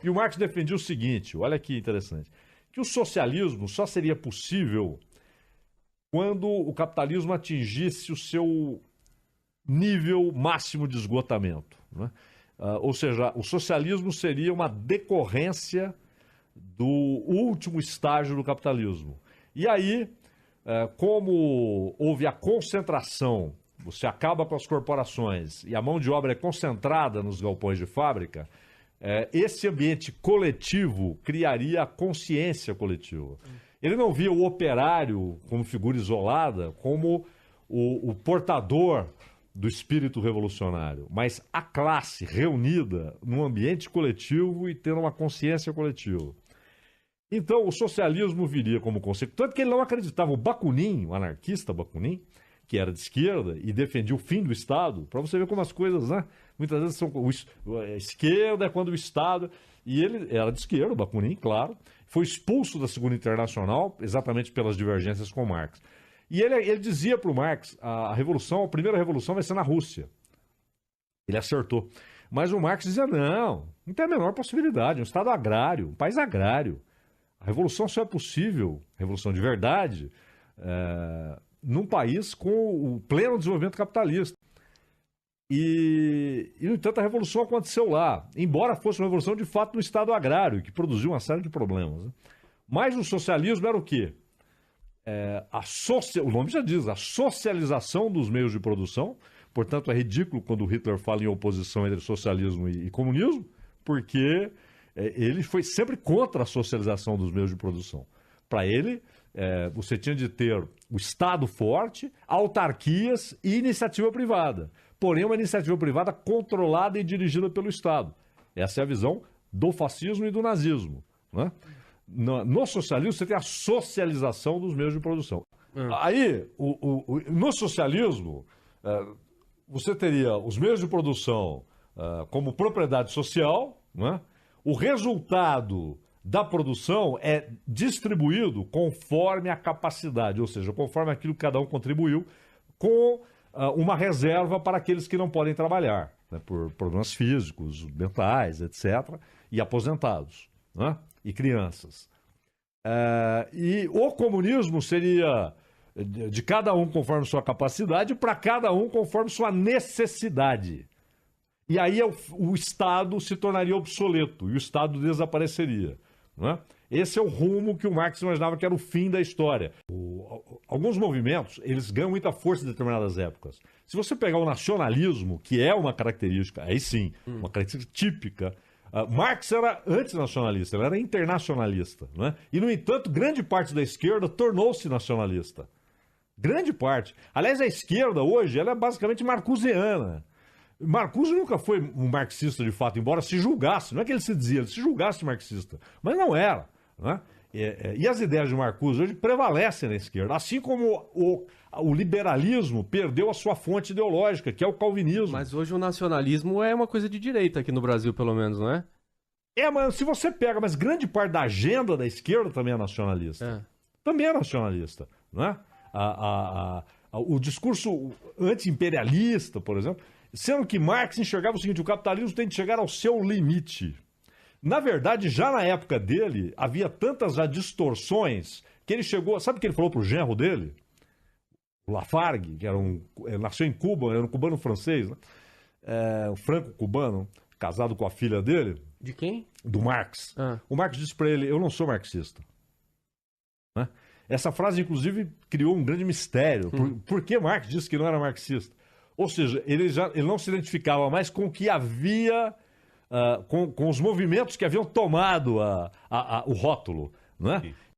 E o Marx defendia o seguinte, olha que interessante, que o socialismo só seria possível quando o capitalismo atingisse o seu nível máximo de esgotamento, né? Ou seja, o socialismo seria uma decorrência do último estágio do capitalismo. E aí, como houve a concentração, você acaba com as corporações e a mão de obra é concentrada nos galpões de fábrica, esse ambiente coletivo criaria a consciência coletiva. Ele não via o operário como figura isolada, como o portador do espírito revolucionário, mas a classe reunida num ambiente coletivo e tendo uma consciência coletiva. Então, o socialismo viria como consequência. Tanto que ele não acreditava. O Bakunin, o anarquista Bakunin, que era de esquerda e defendia o fim do Estado, para você ver como as coisas, né? Muitas vezes são. A esquerda é quando o Estado. E ele era de esquerda, o Bakunin, claro. Foi expulso da Segunda Internacional, exatamente pelas divergências com Marx. E ele dizia para o Marx: a primeira revolução vai ser na Rússia. Ele acertou. Mas o Marx dizia: não tem a menor possibilidade. Um Estado agrário, um país agrário. A revolução só é possível, revolução de verdade, num país com o pleno desenvolvimento capitalista. E, no entanto, a revolução aconteceu lá, embora fosse uma revolução de fato no Estado agrário, que produziu uma série de problemas, né? Mas o socialismo era o quê? O nome já diz, a socialização dos meios de produção. Portanto, é ridículo quando Hitler fala em oposição entre socialismo e comunismo, porque ele foi sempre contra a socialização dos meios de produção. Para ele, você tinha de ter o Estado forte, autarquias e iniciativa privada. Porém, uma iniciativa privada controlada e dirigida pelo Estado. Essa é a visão do fascismo e do nazismo, né? No socialismo, você tem a socialização dos meios de produção. Aí, no socialismo, você teria os meios de produção como propriedade social, né? O resultado da produção é distribuído conforme a capacidade, ou seja, conforme aquilo que cada um contribuiu, com uma reserva para aqueles que não podem trabalhar, né, por problemas físicos, mentais, etc., e aposentados, né, e crianças. E o comunismo seria de cada um conforme sua capacidade, para cada um conforme sua necessidade. E aí o Estado se tornaria obsoleto e o Estado desapareceria, né? Esse é o rumo que o Marx imaginava que era o fim da história. Alguns movimentos, eles ganham muita força em determinadas épocas. Se você pegar o nacionalismo, que é uma característica, aí sim, uma característica típica, Marx era antinacionalista, ele era internacionalista, né? E, no entanto, grande parte da esquerda tornou-se nacionalista. Grande parte. Aliás, a esquerda hoje, ela é basicamente marcusiana. Marcuse nunca foi um marxista de fato, embora se julgasse, não é que ele se dizia, ele se julgasse marxista, mas não era, né? E as ideias de Marcuse hoje prevalecem na esquerda, assim como o liberalismo perdeu a sua fonte ideológica, que é o calvinismo. Mas hoje o nacionalismo é uma coisa de direita aqui no Brasil, pelo menos, não é? Mas se você pega, mas grande parte da agenda da esquerda também é nacionalista. Também é nacionalista, não é? O discurso anti-imperialista, por exemplo, sendo que Marx enxergava o seguinte: o capitalismo tem de chegar ao seu limite. Na verdade, já na época dele, havia tantas já distorções que ele chegou... Sabe o que ele falou para o genro dele? O Lafargue, que nasceu em Cuba, era um cubano-francês, né? O franco-cubano, casado com a filha dele. De quem? Do Marx. O Marx disse para ele: eu não sou marxista. Né? Essa frase, inclusive, criou um grande mistério. Por que Marx disse que não era marxista? Ou seja, ele não se identificava mais com o que havia, com os movimentos que haviam tomado o rótulo, né?